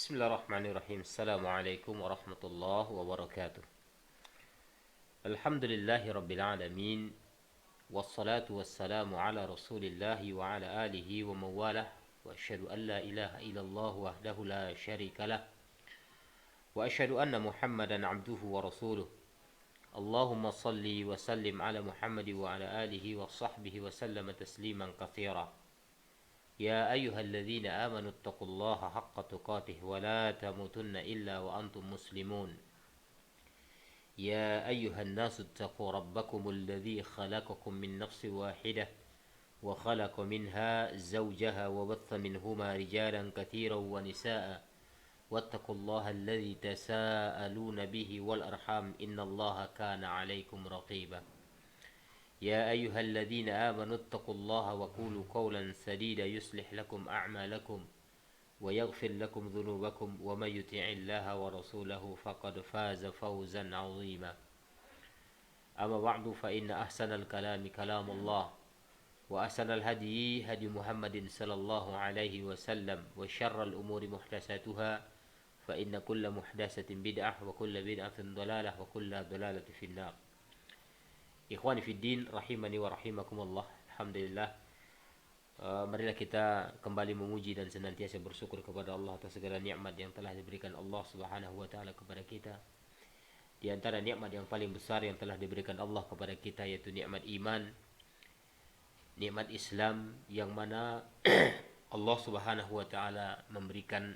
Bismillahirrahmanirrahim. Assalamualaikum warahmatullahi wabarakatuh. Alhamdulillahi rabbil alamin. Wassalatu wassalamu ala rasulillahi wa ala alihi wa mawalah. Wa asyhadu an la ilaha illallah wahdahu la syarika lah. Wa asyhadu anna Muhammadan abduhu wa rasuluh. Allahumma salli wa sallim ala Muhammad wa ala alihi wa sahbihi wa sallama tasliman katsira. يا أيها الذين آمنوا اتقوا الله حق تقاته ولا تموتن إلا وأنتم مسلمون يا أيها الناس اتقوا ربكم الذي خلقكم من نفس واحدة وخلق منها زوجها وبث منهما رجالا كثيرا ونساء واتقوا الله الذي تساءلون به والأرحام إن الله كان عليكم رقيبا يا أيها الذين آمنوا اتقوا الله وقولوا قولا سديدا يصلح لكم أعمالكم ويغفر لكم ذنوبكم ومن يطع الله ورسوله فقد فاز فوزا عظيما أما بعد فإن أحسن الكلام كلام الله وأحسن الهدي هدي محمد صلى الله عليه وسلم وشر الأمور محدثاتها فإن كل محدثة بدعة وكل بدعة ضلالة وكل ضلالة في النار. Ikhwani fiddin rahimani wa rahimakumullah. Alhamdulillah, marilah kita kembali memuji dan senantiasa bersyukur kepada Allah atas segala nikmat yang telah diberikan Allah Subhanahu wa taala kepada kita. Di antara nikmat yang paling besar yang telah diberikan Allah kepada kita yaitu nikmat iman, nikmat Islam, yang mana Allah Subhanahu wa taala memberikan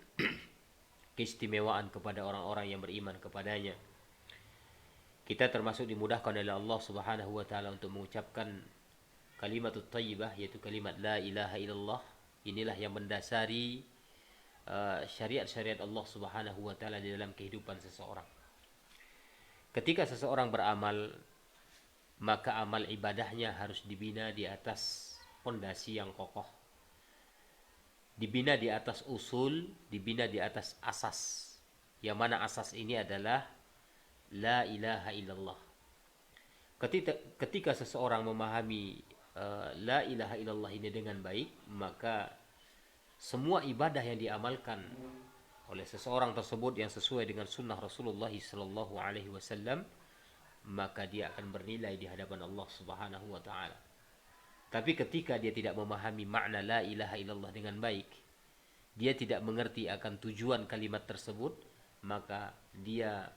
keistimewaan kepada orang-orang yang beriman kepadanya. Kita termasuk dimudahkan oleh Allah Subhanahu wa taala untuk mengucapkan kalimatut thayyibah, yaitu kalimat la ilaha illallah. Inilah yang mendasari syariat-syariat Allah Subhanahu wa taala di dalam kehidupan seseorang. Ketika seseorang beramal, maka amal ibadahnya harus dibina di atas pondasi yang kokoh. Dibina di atas usul, dibina di atas asas. Yang mana asas ini adalah la ilaha illallah. Ketika seseorang memahami la ilaha illallah ini dengan baik, maka semua ibadah yang diamalkan oleh seseorang tersebut yang sesuai dengan sunnah Rasulullah sallallahu alaihi wasallam, maka dia akan bernilai di hadapan Allah Subhanahu wa taala. Tapi ketika dia tidak memahami makna la ilaha illallah dengan baik, dia tidak mengerti akan tujuan kalimat tersebut, maka dia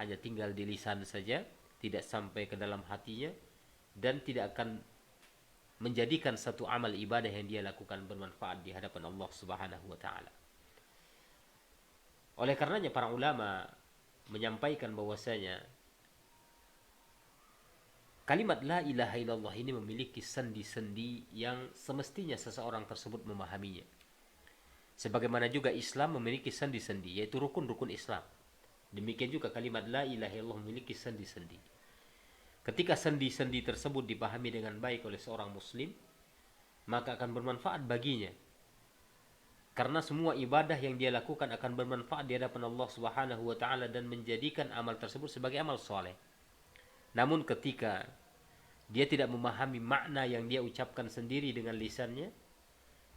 hanya tinggal di lisan saja, tidak sampai ke dalam hatinya, dan tidak akan menjadikan satu amal ibadah yang dia lakukan bermanfaat di hadapan Allah Subhanahu wa taala. Oleh karenanya para ulama menyampaikan bahwasanya kalimat la ilaha illallah ini memiliki sendi-sendi yang semestinya seseorang tersebut memahaminya. Sebagaimana juga Islam memiliki sendi-sendi, yaitu rukun-rukun Islam. Demikian juga kalimat la ilaha illallah memiliki sendi-sendi. Ketika sendi-sendi tersebut dipahami dengan baik oleh seorang muslim, maka akan bermanfaat baginya. Karena semua ibadah yang dia lakukan akan bermanfaat di hadapan Allah Subhanahu wa taala dan menjadikan amal tersebut sebagai amal soleh. Namun ketika dia tidak memahami makna yang dia ucapkan sendiri dengan lisannya,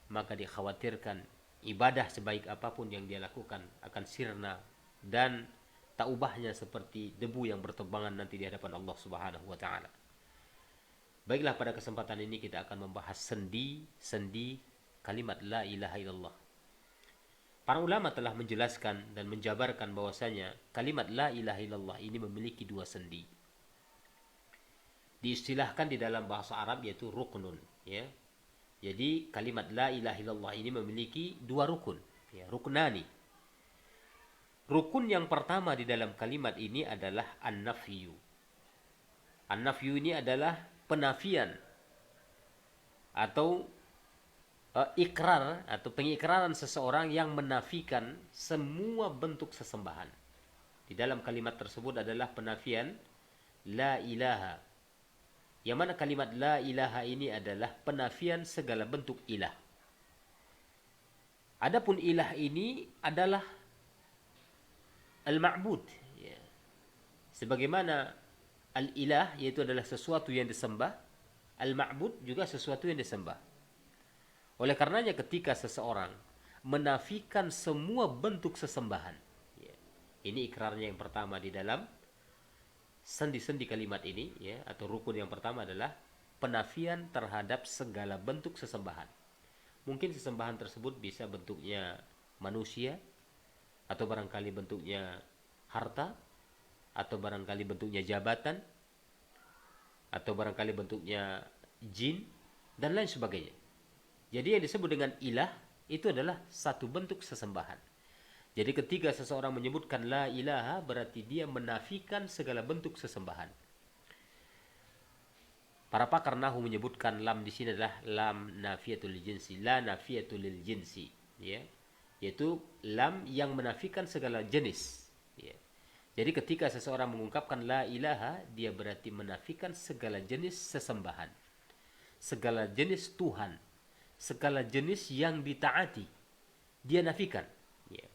maka dikhawatirkan ibadah sebaik apapun yang dia lakukan akan sirna dan tak ubahnya seperti debu yang berterbangan nanti di hadapan Allah Subhanahu wa taala. Baiklah, pada kesempatan ini kita akan membahas sendi-sendi kalimat la ilaha illallah. Para ulama telah menjelaskan dan menjabarkan bahwasanya kalimat la ilaha illallah ini memiliki dua sendi. Diistilahkan di dalam bahasa Arab yaitu ruknun, ya. Jadi kalimat la ilaha illallah ini memiliki dua rukun, ya, ruknani. Rukun yang pertama di dalam kalimat ini adalah an-nafyu. An-nafyu ini adalah penafian atau ikrar atau pengikraran seseorang yang menafikan semua bentuk sesembahan. Di dalam kalimat tersebut adalah penafian la ilaha. Yang mana kalimat la ilaha ini adalah penafian segala bentuk ilah. Adapun ilah ini adalah al-ma'bud, ya. Sebagaimana al-ilah yaitu adalah sesuatu yang disembah, al-ma'bud juga sesuatu yang disembah. Oleh karenanya ketika seseorang menafikan semua bentuk sesembahan. Ya. Ini ikrarnya yang pertama di dalam sendi-sendi kalimat ini, ya, atau rukun yang pertama adalah penafian terhadap segala bentuk sesembahan. Mungkin sesembahan tersebut bisa bentuknya manusia, atau barangkali bentuknya harta, atau barangkali bentuknya jabatan, atau barangkali bentuknya jin, dan lain sebagainya. Jadi yang disebut dengan ilah itu adalah satu bentuk sesembahan. Jadi ketika seseorang menyebutkan la ilaha, berarti dia menafikan segala bentuk sesembahan. Para pakar nahwu menyebutkan lam di sini adalah lam nafiyatul jinsi, la nafiyatul lil jinsi, ya. Yaitu lam yang menafikan segala jenis, ya. Jadi ketika seseorang mengungkapkan la ilaha, dia berarti menafikan segala jenis sesembahan, segala jenis Tuhan, segala jenis yang ditaati, dia nafikan, ya.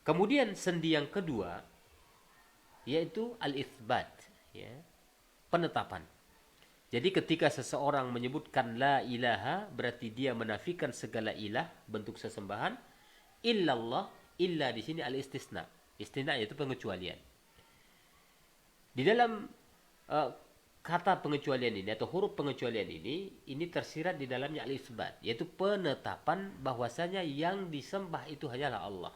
Kemudian sendi yang kedua yaitu al-itsbat, ya, penetapan. Jadi ketika seseorang menyebutkan la ilaha, berarti dia menafikan segala ilah, bentuk sesembahan, illallah. Illa di sini al-istisna. Istisna yaitu pengecualian. Di dalam kata pengecualian ini atau huruf pengecualian ini tersirat di dalamnya al-itsbat, yaitu penetapan bahwasanya yang disembah itu hanyalah Allah.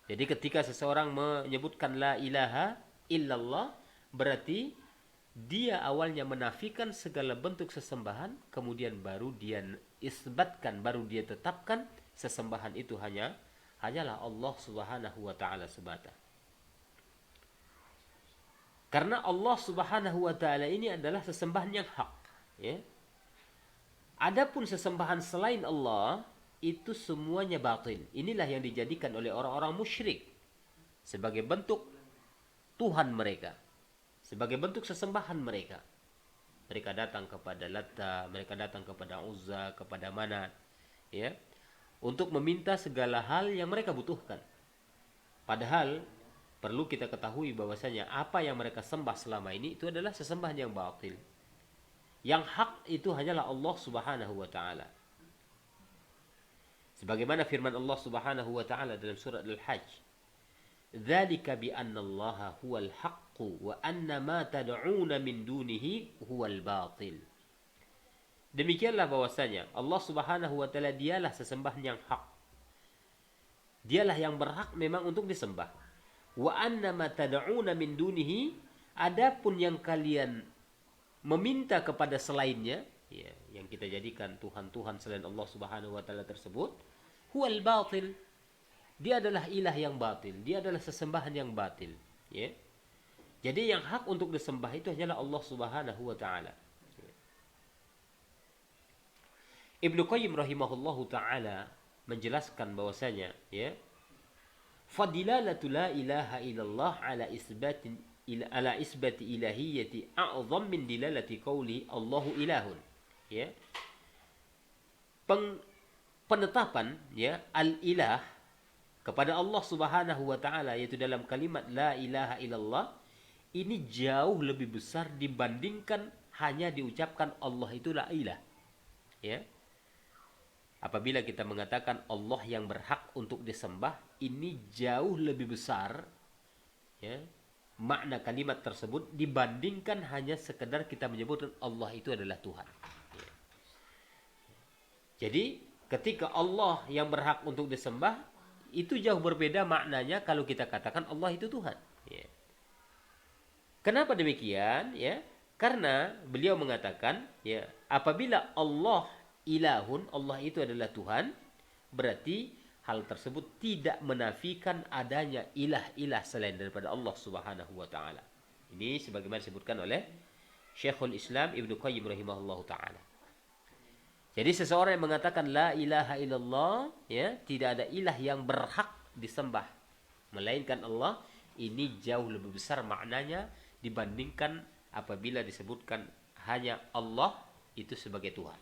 Jadi ketika seseorang menyebutkan la ilaha illallah, berarti dia awalnya menafikan segala bentuk sesembahan, kemudian baru dia isbatkan, baru dia tetapkan sesembahan itu hanyalah Allah Subhanahu wa taala semata. Karena Allah Subhanahu wa taala ini adalah sesembahan yang hak, ya. Adapun sesembahan selain Allah itu semuanya batil. Inilah yang dijadikan oleh orang-orang musyrik sebagai bentuk Tuhan mereka, sebagai bentuk sesembahan mereka. Mereka datang kepada Latta, mereka datang kepada Uzza, kepada Manat, ya, untuk meminta segala hal yang mereka butuhkan. Padahal perlu kita ketahui bahwasanya apa yang mereka sembah selama ini itu adalah sesembahan yang batil. Yang hak itu hanyalah Allah Subhanahu wa taala. Sebagaimana firman Allah Subhanahu wa taala dalam surat Al-Hajj, "Dzalika bi anna Allaha huwal haqqu wa anna ma tad'una min dunihi huwal batil." Demikianlah bahwasanya Allah Subhanahu wa taala dialah sesembahan yang hak. Dialah yang berhak memang untuk disembah. Wa anna ma tad'una min dunihi, adapun yang kalian meminta kepada selainnya, ya, yang kita jadikan Tuhan-Tuhan selain Allah Subhanahu wa taala tersebut, huwal batil. Dia adalah ilah yang batil, dia adalah sesembahan yang batil, ya. Jadi yang hak untuk disembah itu hanyalah Allah Subhanahu wa taala. Ibnu Qayyim rahimahullahu taala menjelaskan bahwasanya, ya, fadilalatu la ilaha illallah ala isbati ilahiyyati a'zam min dilalati qauli Allahu ilahun, ya. Penetapan, ya, al-ilah kepada Allah Subhanahu wa taala, yaitu dalam kalimat la ilaha illallah, ini jauh lebih besar dibandingkan hanya diucapkan Allah itu la ilah, ya. Apabila kita mengatakan Allah yang berhak untuk disembah, ini jauh lebih besar, ya, makna kalimat tersebut dibandingkan hanya sekedar kita menyebut Allah itu adalah Tuhan, ya. Jadi ketika Allah yang berhak untuk disembah, itu jauh berbeda maknanya kalau kita katakan Allah itu Tuhan, ya. Kenapa demikian, ya? Karena beliau mengatakan, ya, apabila Allah ilahun, Allah itu adalah Tuhan, berarti hal tersebut tidak menafikan adanya ilah-ilah selain daripada Allah Subhanahu wa taala. Ini sebagaimana disebutkan oleh Syekhul Islam Ibnu Qayyim rahimahullahu taala. Jadi seseorang yang mengatakan la ilaha illallah, ya, tidak ada ilah yang berhak disembah melainkan Allah, ini jauh lebih besar maknanya dibandingkan apabila disebutkan hanya Allah itu sebagai Tuhan.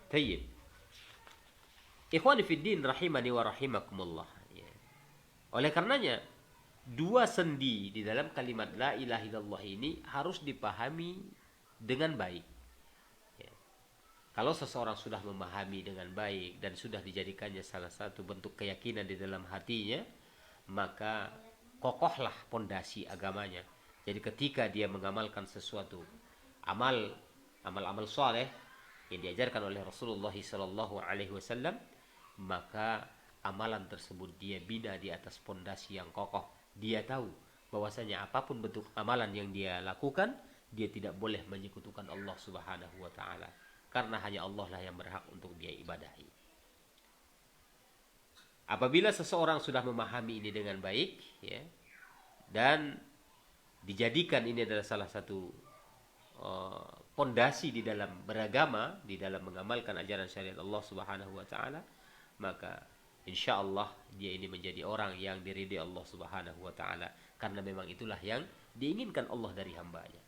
Tayyib. Ikhwani fid din rahimani wa rahimakumullah, ya. Oleh karenanya dua sendi di dalam kalimat la ilaha illallah ini harus dipahami dengan baik, ya. Kalau seseorang sudah memahami dengan baik dan sudah dijadikannya salah satu bentuk keyakinan di dalam hatinya, maka kokohlah pondasi agamanya. Jadi ketika dia mengamalkan sesuatu amal-amal soleh yang diajarkan oleh Rasulullah SAW, maka amalan tersebut dia bina di atas pondasi yang kokoh. Dia tahu bahwasanya apapun bentuk amalan yang dia lakukan, dia tidak boleh menyekutukan Allah Subhanahu wa taala, karena hanya Allah lah yang berhak untuk dia ibadahi. Apabila seseorang sudah memahami ini dengan baik, ya, dan dijadikan ini adalah salah satu pondasi di dalam beragama, di dalam mengamalkan ajaran syariat Allah Subhanahu wa taala, maka insya Allah dia ini menjadi orang yang diridai Allah Subhanahu wa taala, karena memang itulah yang diinginkan Allah dari hambanya,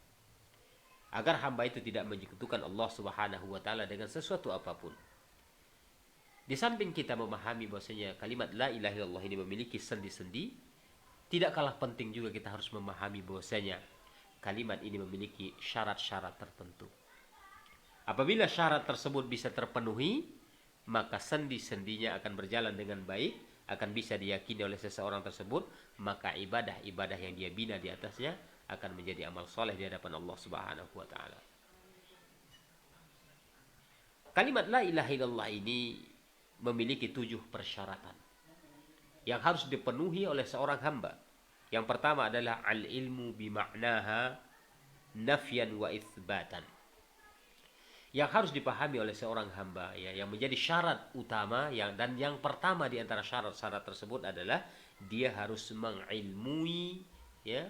agar hamba itu tidak menyekutukan Allah Subhanahu wa taala dengan sesuatu apapun. Di samping kita memahami bahwasanya kalimat la ilaha illallah ini memiliki sendi-sendi, tidak kalah penting juga kita harus memahami bahwasanya kalimat ini memiliki syarat-syarat tertentu. Apabila syarat tersebut bisa terpenuhi, maka sendi-sendinya akan berjalan dengan baik, akan bisa diyakini oleh seseorang tersebut, maka ibadah-ibadah yang dia bina di atasnya akan menjadi amal soleh di hadapan Allah Subhanahu wa taala. Kalimat la ilaha illallah ini memiliki 7 persyaratan yang harus dipenuhi oleh seorang hamba. Yang pertama adalah al-ilmu bima'naha nafyan wa itsbatan. Yang harus dipahami oleh seorang hamba, ya, yang menjadi syarat utama, dan yang pertama di antara syarat-syarat tersebut adalah dia harus mengilmui, ya,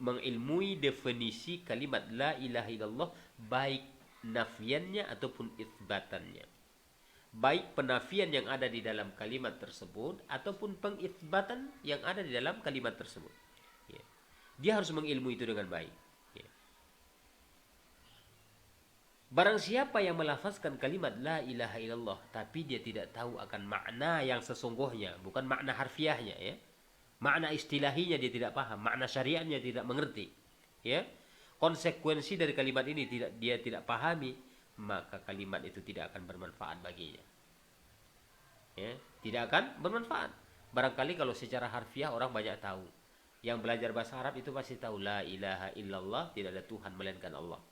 mengilmui definisi kalimat la ilaha illallah, baik nafyannya ataupun itsbatannya. Baik penafian yang ada di dalam kalimat tersebut ataupun pengitsbatan yang ada di dalam kalimat tersebut, ya. Dia harus mengilmui itu dengan baik, ya. Barang siapa yang melafazkan kalimat la ilaha illallah tapi dia tidak tahu akan makna yang sesungguhnya, bukan makna harfiahnya, ya, makna istilahinya dia tidak paham, makna syariatnya tidak mengerti, ya, konsekuensi dari kalimat ini dia tidak pahami, maka kalimat itu tidak akan bermanfaat baginya, ya, tidak akan bermanfaat. Barangkali kalau secara harfiah orang banyak tahu, yang belajar bahasa Arab itu pasti tahu la ilaha illallah, tidak ada Tuhan melainkan Allah.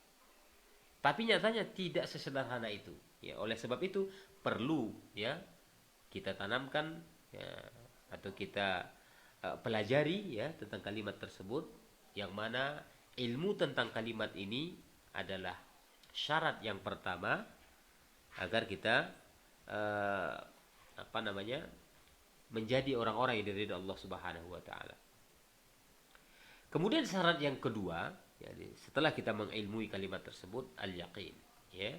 Tapi nyatanya tidak sesederhana itu, ya. Oleh sebab itu perlu, ya, kita tanamkan, ya, atau kita pelajari, ya, tentang kalimat tersebut, yang mana ilmu tentang kalimat ini adalah syarat yang pertama agar kita menjadi orang-orang yang diridhai Allah Subhanahu wa taala. Kemudian syarat yang kedua, ya, setelah kita mengilmui kalimat tersebut, al-yaqin, ya,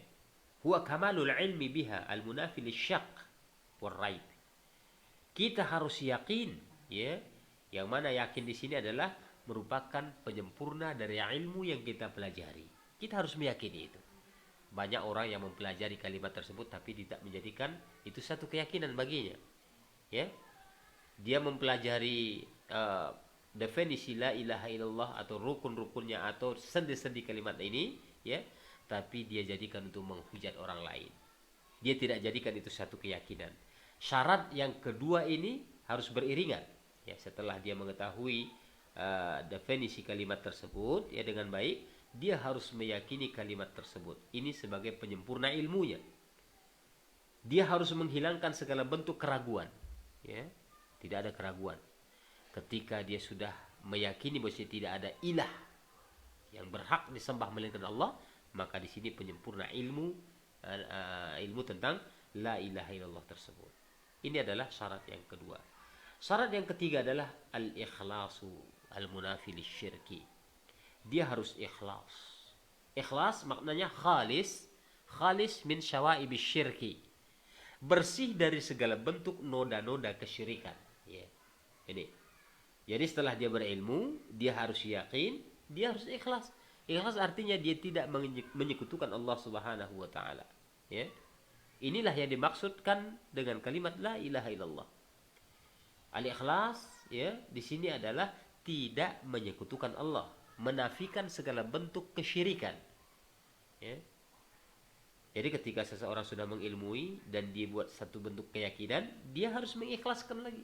huwa kamalul ilmi biha al-munafi lisyak wal raib. Kita harus yakin, ya, yang mana yakin di sini adalah merupakan penyempurna dari ilmu yang kita pelajari. Kita harus meyakini itu. Banyak orang yang mempelajari kalimat tersebut tapi tidak menjadikan itu satu keyakinan baginya, ya. Dia mempelajari definisi la ilaha illallah atau rukun-rukunnya atau sendi-sendi kalimat ini, ya, tapi dia jadikan untuk menghujat orang lain. Dia tidak jadikan itu satu keyakinan. Syarat yang kedua ini harus beriringan, ya. Setelah dia mengetahui definisi kalimat tersebut, ya, dengan baik, dia harus meyakini kalimat tersebut ini sebagai penyempurna ilmunya. Dia harus menghilangkan segala bentuk keraguan, ya. Tidak ada keraguan. Ketika dia sudah meyakini bahwa tidak ada ilah yang berhak disembah melainkan Allah, maka di sini penyempurna ilmu tentang la ilaha illallah tersebut. Ini adalah syarat yang kedua. Syarat yang ketiga adalah al-ikhlasu al-munafi lisyirki. Dia harus ikhlas. Ikhlas maknanya khalis min syawaibis syirki. Bersih dari segala bentuk noda-noda kesyirikan, ya. Ini. Jadi setelah dia berilmu, dia harus yakin, dia harus ikhlas. Ikhlas artinya dia tidak menyekutukan Allah Subhanahu wa taala, ya. Inilah yang dimaksudkan dengan kalimat la ilaha illallah. Al-ikhlas, ya, di sini adalah tidak menyekutukan Allah, menafikan segala bentuk kesyirikan, ya. Jadi ketika seseorang sudah mengilmui dan dia buat satu bentuk keyakinan, dia harus mengikhlaskan lagi.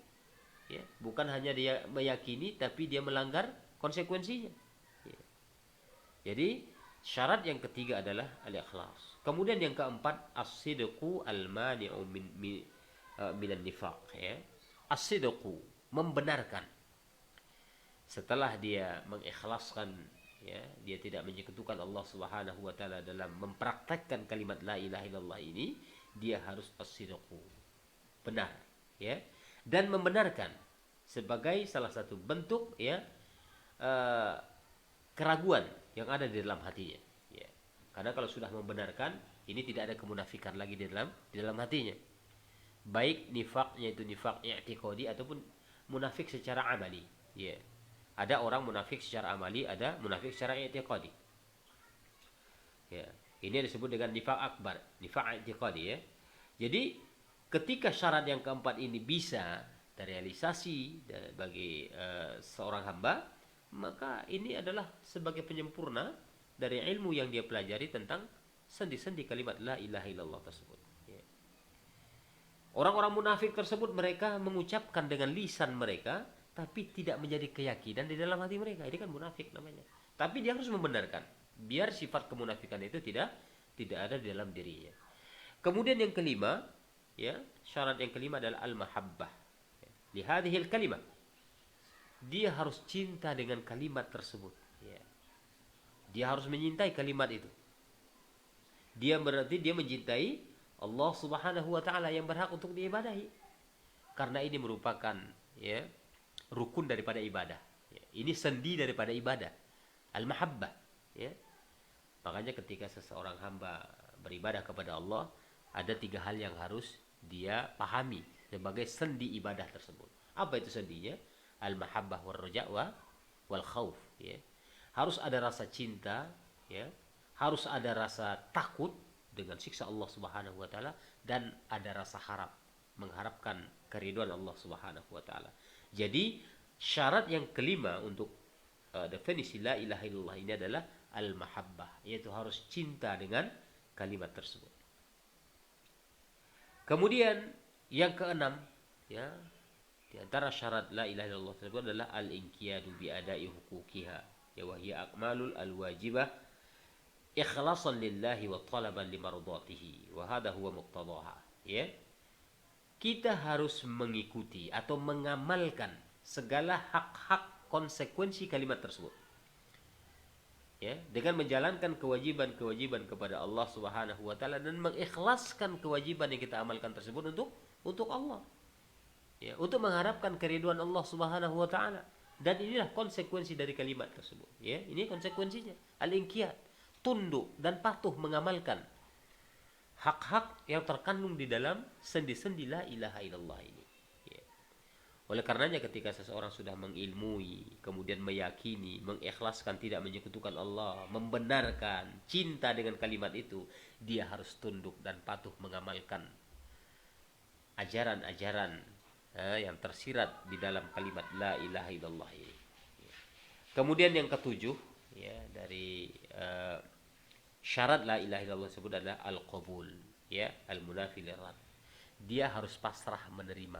Ya, bukan hanya dia meyakini tapi dia melanggar konsekuensinya. Ya. Jadi syarat yang ketiga adalah al-ikhlas. Kemudian yang keempat as-sidqu al-mani'u minan nifaq, ya. As-sidqu, membenarkan. Setelah dia mengikhlaskan, ya, dia tidak menyekutukan Allah Subhanahu wa taala dalam mempraktekkan kalimat la ilaha illallah ini, dia harus as-sidqu, benar, ya, dan membenarkan sebagai salah satu bentuk, ya, keraguan yang ada di dalam hatinya, ya. Karena kalau sudah membenarkan, ini tidak ada kemunafikan lagi di dalam hatinya, baik nifaknya itu nifak i'tiqadi ataupun munafik secara amali, ya. Ada orang munafik secara amali, ada munafik secara i'tiqadi. Ya, ini disebut dengan nifak akbar, nifak i'tiqadi, ya. Jadi ketika syarat yang keempat ini bisa terrealisasi bagi seorang hamba, maka ini adalah sebagai penyempurna dari ilmu yang dia pelajari tentang sendi-sendi kalimat la ilaha illallah tersebut. Ya. Orang-orang munafik tersebut mereka mengucapkan dengan lisan mereka, tapi tidak menjadi keyakinan di dalam hati mereka. Ini kan munafik namanya. Tapi dia harus membenarkan, biar sifat kemunafikan itu tidak ada di dalam dirinya. Kemudian yang kelima, ya, syarat yang kelima adalah al-mahabbah. Li hadhil kalimah. Dia harus cinta dengan kalimat tersebut, ya. Dia harus menyintai kalimat itu. Dia berarti dia mencintai Allah Subhanahu wa taala yang berhak untuk diibadahi. Karena ini merupakan, ya, rukun daripada ibadah. Ya, ini sendi daripada ibadah. Al-mahabbah, ya. Makanya ketika seseorang hamba beribadah kepada Allah, ada 3 hal yang harus dia pahami sebagai sendi ibadah tersebut. Apa itu sendinya? Al-mahabbah wal raja' wal khauf, ya. Harus ada rasa cinta, ya. Harus ada rasa takut dengan siksa Allah Subhanahu wa taala, dan ada rasa harap, mengharapkan keridhaan Allah Subhanahu wa taala. Jadi syarat yang kelima untuk definisi la ilaha illallah ini adalah al-mahabbah, yaitu harus cinta dengan kalimat tersebut. Kemudian yang keenam, ya, di antara syarat la ilaha illallah tersebut adalah al-inqiyadu bi ada'i huquqiha, ya, wa hiya akmalul al-wajibah ikhlasan lillahi wa talaban limardatihi, wa hadha huwa muqtadaha, ya. Kita harus mengikuti atau mengamalkan segala hak-hak konsekuensi kalimat tersebut, ya, dengan menjalankan kewajiban-kewajiban kepada Allah Subhanahu wa taala dan mengikhlaskan kewajiban yang kita amalkan tersebut untuk Allah, ya, untuk mengharapkan keridhaan Allah Subhanahu wa taala. Dan inilah konsekuensi dari kalimat tersebut, ya. Ini konsekuensinya, al-inqiyad, tunduk dan patuh mengamalkan hak-hak yang terkandung di dalam sendi-sendi la ilaha illallah ini, ya. Oleh karenanya ketika seseorang sudah mengilmui, kemudian meyakini, mengikhlaskan, tidak menyekutukan Allah, membenarkan, cinta dengan kalimat itu, dia harus tunduk dan patuh mengamalkan ajaran-ajaran yang tersirat di dalam kalimat la ilaha illallah ini, ya. Kemudian yang ketujuh, ya, dari syarat la ilaha illallah tersebut adalah al-qabul, ya, al-munafi lirad. Dia harus pasrah menerima,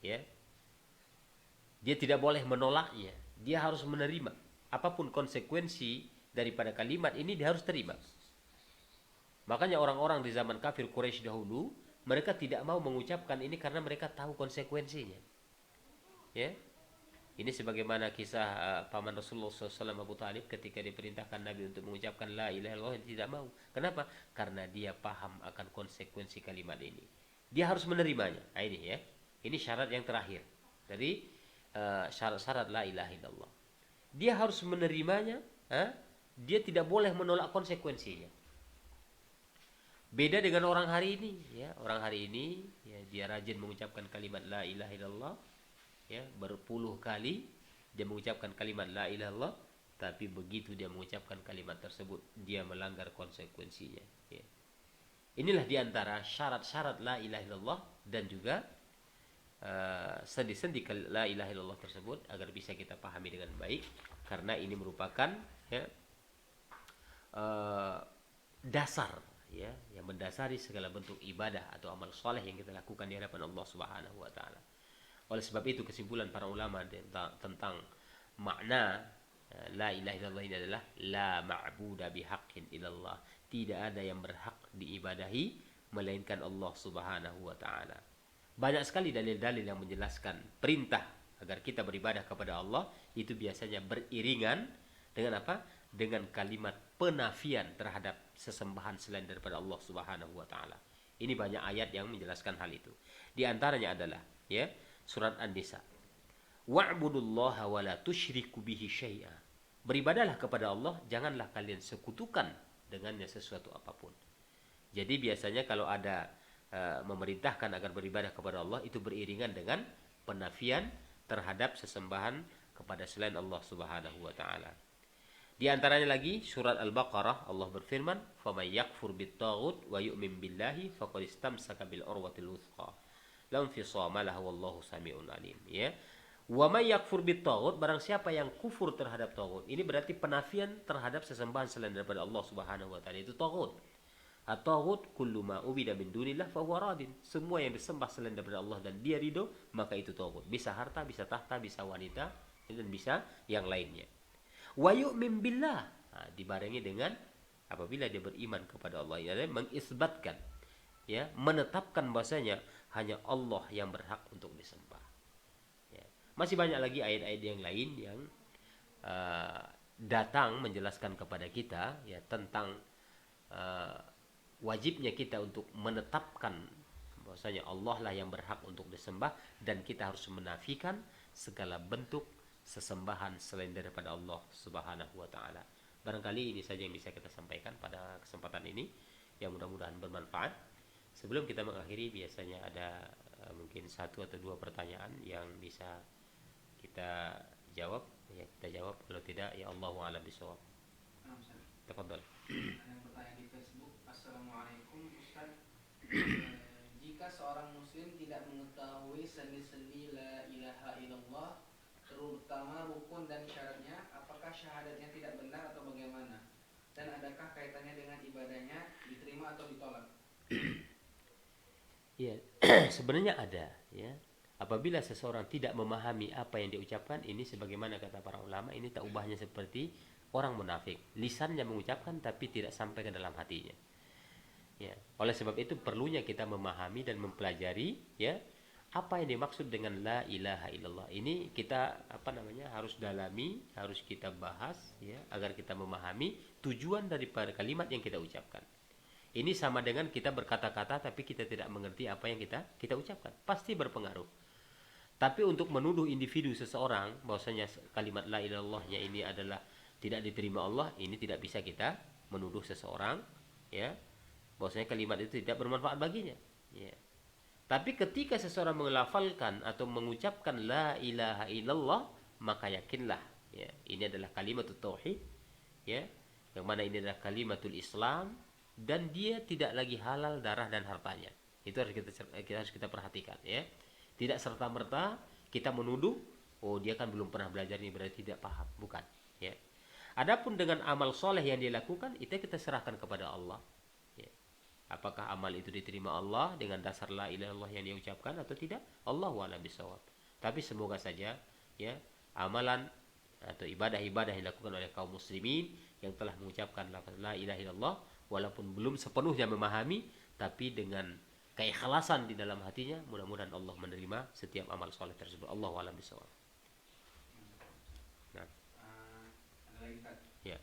ya. Dia tidak boleh menolaknya, dia harus menerima. Apapun konsekuensi daripada kalimat ini dia harus terima. Makanya orang-orang di zaman kafir Quraisy dahulu, mereka tidak mau mengucapkan ini karena mereka tahu konsekuensinya, ya. Ini sebagaimana kisah paman Rasulullah SAW Abu Talib ketika diperintahkan Nabi untuk mengucapkan la ilaha illallah, dia tidak mau. Kenapa? Karena dia paham akan konsekuensi kalimat ini. Dia harus menerimanya. Nah, ini, ya. Ini syarat yang terakhir dari syarat-syarat la ilaha illallah. Dia harus menerimanya, dia tidak boleh menolak konsekuensinya. Beda dengan orang hari ini, ya. Orang hari ini, ya, dia rajin mengucapkan kalimat la ilaha illallah, ya, berpuluh kali dia mengucapkan kalimat la ilaha illallah, tapi begitu dia mengucapkan kalimat tersebut dia melanggar konsekuensinya, ya. Inilah diantara syarat-syarat la ilaha illallah dan juga sendi-sendi la ilaha illallah tersebut agar bisa kita pahami dengan baik, karena ini merupakan, ya, dasar ya, yang mendasari segala bentuk ibadah atau amal soleh yang kita lakukan di hadapan Allah Subhanahu wa taala. Oleh sebab itu kesimpulan para ulama tentang makna la ilaha illallah ini adalah la ma'buda bihaqqin illallah. Tidak ada yang berhak diibadahi melainkan Allah Subhanahu wa taala. Banyak sekali dalil-dalil yang menjelaskan perintah agar kita beribadah kepada Allah itu biasanya beriringan dengan apa? Dengan kalimat penafian terhadap sesembahan selain daripada Allah Subhanahu wa taala. Ini banyak ayat yang menjelaskan hal itu. Di antaranya adalah ya, surat An-Nisa. Wa'budullaha wa la tusyriku bihi syai'a. Beribadahlah kepada Allah, janganlah kalian sekutukan dengannya sesuatu apapun. Jadi biasanya kalau ada memerintahkan agar beribadah kepada Allah itu beriringan dengan penafian terhadap sesembahan kepada selain Allah Subhanahu wa taala. Di antaranya lagi surat Al-Baqarah Allah berfirman, "Faman yakfur bit-taghut wa yu'min billahi faqad istamsaka bil urwatil wuthqa. La infisama lahu wallahu samiun alim." Ya. Wa may yakfur bit-taghut, barang siapa yang kufur terhadap taghut. Ini berarti penafian terhadap sesembahan selain daripada Allah Subhanahu wa taala, itu taghut. At-taghut kullu ma ubida min dunillah fa huwa radin. Semua yang disembah selain daripada Allah dan dia ridho, maka itu taghut. Bisa harta, bisa tahta, bisa wanita, dan bisa yang lainnya. Wa yu'min billah, dibarengi dengan apabila dia beriman kepada Allah, yaitu mengisbatkan, ya, menetapkan bahasanya hanya Allah yang berhak untuk disembah. Ya. Masih banyak lagi ayat-ayat yang lain yang datang menjelaskan kepada kita ya tentang wajibnya kita untuk menetapkan bahwasanya Allah lah yang berhak untuk disembah dan kita harus menafikan segala bentuk sesembahan selain daripada Allah Subhanahu wa taala. Barangkali ini saja yang bisa kita sampaikan pada kesempatan ini, yang mudah-mudahan bermanfaat. Sebelum kita mengakhiri biasanya ada mungkin satu atau dua pertanyaan yang bisa kita jawab. Ya, kita jawab, kalau tidak ya Allahu a'lam bishawab. Tafadhal. Ada pertanyaan di Facebook. Assalamualaikum Ustaz. Jika seorang muslim tidak mengetahui sendi-sendi la ilaha illallah, terutama rukun dan syaratnya, apakah syahadatnya tidak benar atau bagaimana? Dan adakah kaitannya dengan ibadahnya diterima atau ditolak? Ya, sebenarnya ada ya. Apabila seseorang tidak memahami apa yang diucapkan, ini sebagaimana kata para ulama, ini tak ubahnya seperti orang munafik. Lisannya mengucapkan tapi tidak sampai ke dalam hatinya. Ya, oleh sebab itu perlunya kita memahami dan mempelajari ya apa yang dimaksud dengan la ilaha illallah. Ini kita harus dalami, harus kita bahas ya agar kita memahami tujuan daripada kalimat yang kita ucapkan. Ini sama dengan kita berkata-kata tapi kita tidak mengerti apa yang kita ucapkan. Pasti berpengaruh. Tapi untuk menuduh individu seseorang bahwasanya kalimat la ilaha illallahnya ini adalah tidak diterima Allah, ini tidak bisa kita menuduh seseorang ya bahwasanya kalimat itu tidak bermanfaat baginya ya. Tapi ketika seseorang mengelafalkan atau mengucapkan la ilaha illallah, maka yakinlah ya ini adalah kalimatul tauhid ya, yang mana ini adalah kalimatul Islam dan dia tidak lagi halal darah dan hartanya. Itu harus kita perhatikan ya. Tidak serta-merta kita menuduh, oh dia kan belum pernah belajar ini berarti tidak paham, bukan ya. Adapun dengan amal soleh yang dia lakukan, itu kita serahkan kepada Allah ya. Apakah amal itu diterima Allah dengan dasar la ilaha illallah yang dia ucapkan atau tidak, Allahu a'lam bishawab. Tapi semoga saja ya amalan atau ibadah-ibadah yang dilakukan oleh kaum muslimin yang telah mengucapkan la ilaha illallah walaupun belum sepenuhnya memahami, tapi dengan keikhlasan di dalam hatinya, mudah-mudahan Allah menerima setiap amal soleh tersebut. Allahu a'lam bishawab. Nah, ada lagi Ustaz. ya.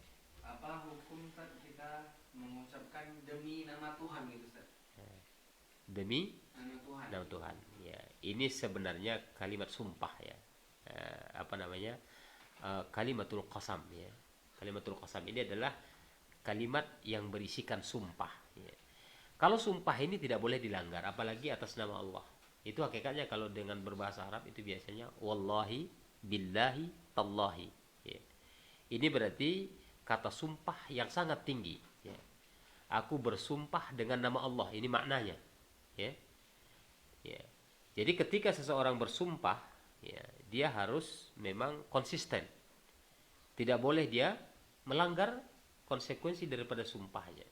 Apa hukum Ustaz kita mengucapkan demi nama Tuhan gitu Ustaz? Demi nama Tuhan. Nama Tuhan. Ya, ini sebenarnya kalimat sumpah ya. Kalimatul qasam ya. Kalimatul qasam ini adalah kalimat yang berisikan sumpah ya. Kalau sumpah ini tidak boleh dilanggar, apalagi atas nama Allah. Itu hakikatnya kalau dengan berbahasa Arab itu biasanya wallahi, billahi, tallahi. Ya. Ini berarti kata sumpah yang sangat tinggi. Ya. Aku bersumpah dengan nama Allah. Ini maknanya. Ya. Ya. Jadi ketika seseorang bersumpah, ya, dia harus memang konsisten. Tidak boleh dia melanggar konsekuensi daripada sumpahnya.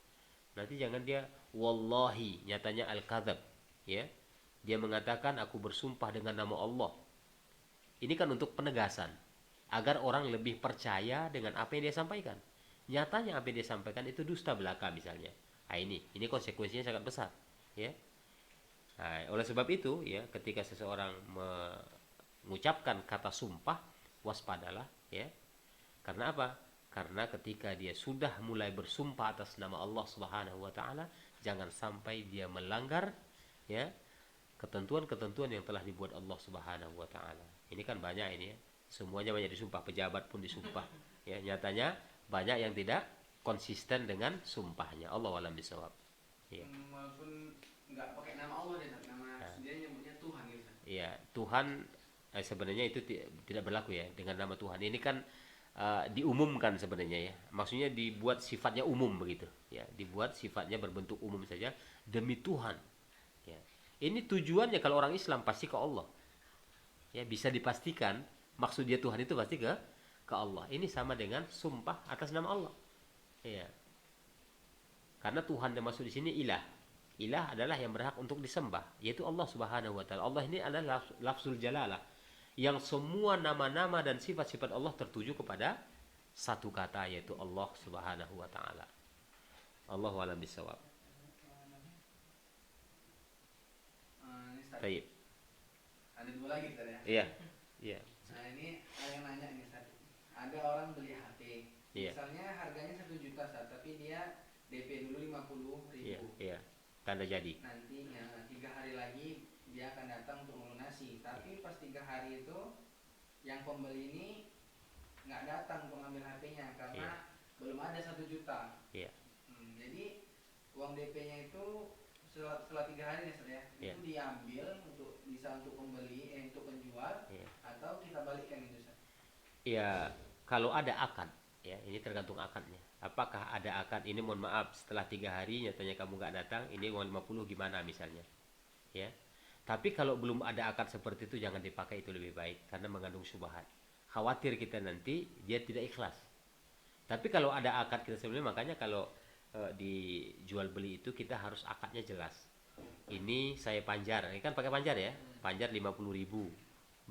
Nanti jangan dia wallahi, nyatanya al-kadzab, ya. Dia mengatakan aku bersumpah dengan nama Allah. Ini kan untuk penegasan agar orang lebih percaya dengan apa yang dia sampaikan. Nyatanya apa yang dia sampaikan itu dusta belaka misalnya. Nah, ini konsekuensinya sangat besar, ya. Nah, oleh sebab itu, ya, ketika seseorang mengucapkan kata sumpah, waspadalah, ya. Karena apa? Karena ketika dia sudah mulai bersumpah atas nama Allah Subhanahu wa taala, jangan sampai dia melanggar, ya, ketentuan-ketentuan yang telah dibuat Allah Subhanahu wa taala. Ini kan banyak ini, ya. Semuanya banyak disumpah, pejabat pun disumpah. Ya, nyatanya banyak yang tidak konsisten dengan sumpahnya. Allah alam bisawab. Ya. Walaupun nggak pakai nama Allah deh, nama dia nyebutnya Tuhan gitu. Iya, Tuhan sebenarnya itu tidak berlaku ya dengan nama Tuhan. Ini kan diumumkan sebenarnya ya. Maksudnya dibuat sifatnya umum begitu. Ya, dibuat sifatnya berbentuk umum saja demi Tuhan. Ya. Ini tujuannya kalau orang Islam pasti ke Allah. Ya, bisa dipastikan maksud dia Tuhan itu pasti ke Allah. Ini sama dengan sumpah atas nama Allah. Ya. Karena Tuhan yang masuk di sini ilah. Ilah adalah yang berhak untuk disembah, yaitu Allah Subhanahu wa taala. Allah ini adalah lafzul jalalah, yang semua nama-nama dan sifat-sifat Allah tertuju kepada satu kata, yaitu Allah Subhanahu wa taala. Allahu a'lam bishawab. Baik. Ada dua lagi tadi ya. Iya. Iya. Nah, ini ada yang nanya nih, Ustaz. Ada orang beli HP. Iya. Misalnya harganya 1 juta, Ustaz, tapi dia DP dulu 50.000. Iya, iya. Tanda jadi. Nanti 3 hari lagi dia akan datang untuk melunasi. Tapi pas 3 hari itu yang pembeli ini nggak datang untuk ngambil HP-nya karena belum ada 1 juta. Iya. Jadi uang DP-nya itu setelah 3 hari nih, Ustaz, ya, itu diambil bisa untuk pembeli, untuk penjual, atau kita balikkan itu, Ustaz? Ya, kalau ada akad, ya, ini tergantung akadnya. Apakah ada akad ini, mohon maaf, setelah 3 hari nyatanya kamu nggak datang, ini uang 50 gimana misalnya, ya. Tapi kalau belum ada akad seperti itu, jangan dipakai, itu lebih baik karena mengandung syubhat. Khawatir kita nanti dia tidak ikhlas. Tapi kalau ada akad kita sebelumnya, makanya kalau dijual beli itu kita harus akadnya jelas. Ini saya panjar, ini kan pakai panjar ya, panjar 50.000.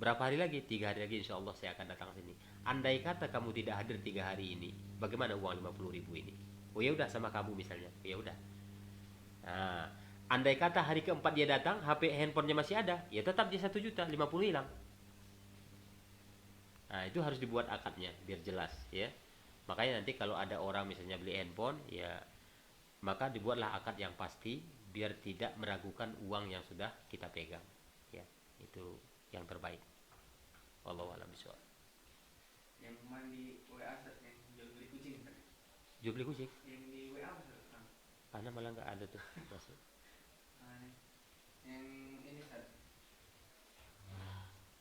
Berapa hari lagi? 3 hari lagi insya Allah saya akan datang sini. Andai kata kamu tidak hadir 3 hari ini, bagaimana uang 50.000 ini? Oh ya udah, sama kamu misalnya. Ya udah. Nah, andai kata hari keempat dia datang, HP handphonenya masih ada, ya tetap dia 1 juta, 50 hilang. Nah, itu harus dibuat akadnya biar jelas, ya. Makanya nanti kalau ada orang misalnya beli handphone, ya maka dibuatlah akad yang pasti biar tidak meragukan uang yang sudah kita pegang. Ya, itu yang terbaik. Wallahu a'lam bishawab. Yang kemarin di WA, yang jual beli kucing. Jual beli kucing? Yang di WA, Karena malah nggak ada tuh masuk. Yang ini, Ustaz.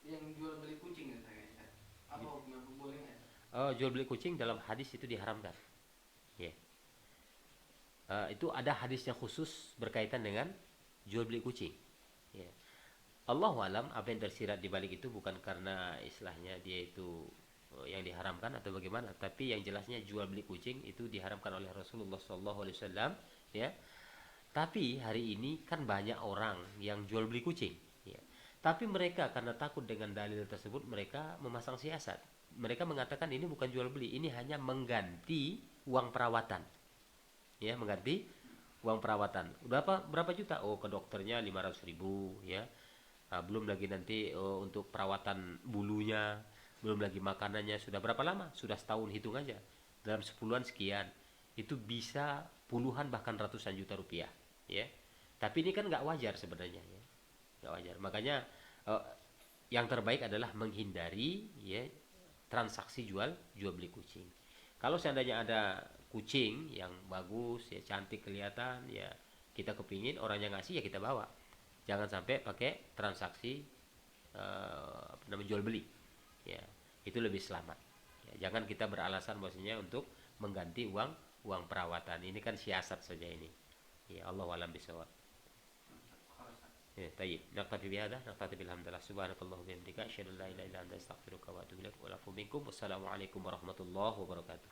Yang jual beli kucing ya, Ustaz. Apa hukumnya, boleh nggak? Oh, jual beli kucing dalam hadis itu diharamkan. Ya. Itu ada hadisnya khusus berkaitan dengan jual beli kucing. Ya. Allahu alam apa yang tersirat di balik itu bukan karena istilahnya dia itu yang diharamkan atau bagaimana, tapi yang jelasnya jual beli kucing itu diharamkan oleh Rasulullah SAW, ya. Tapi hari ini kan banyak orang yang jual beli kucing, ya. Tapi mereka karena takut dengan dalil tersebut, mereka memasang siasat. Mereka mengatakan ini bukan jual beli, ini hanya mengganti uang perawatan. Ya, mengganti uang perawatan. Berapa juta? Oh, ke dokternya 500.000, ya. Nah, belum lagi nanti untuk perawatan bulunya, belum lagi makanannya. Sudah berapa lama? Sudah setahun, hitung aja. Dalam 10-an sekian. Itu bisa puluhan bahkan ratusan juta rupiah, ya. Tapi ini kan nggak wajar sebenarnya, ya. Nggak wajar. Makanya yang terbaik adalah menghindari, ya, transaksi jual beli kucing. Kalau seandainya ada kucing yang bagus, ya, cantik kelihatan, ya kita kepingin, orangnya ngasih, ya kita bawa. Jangan sampai pakai transaksi jual beli, ya, itu lebih selamat. Ya, jangan kita beralasan bahwasanya untuk mengganti uang perawatan. Ini kan siasat saja ini. Ya, Allahu a'lam bishawab. Ya, tayyib. Naqtafi bihadza, naqtafi bilhamdulillah. Subhanakallahu wa bihamdika, asyhadu an la ilaha illa anta, astaghfiruka wa atubu ilaik. Wa lakum minkum. Wassalamualaikum warahmatullahi wabarakatuh.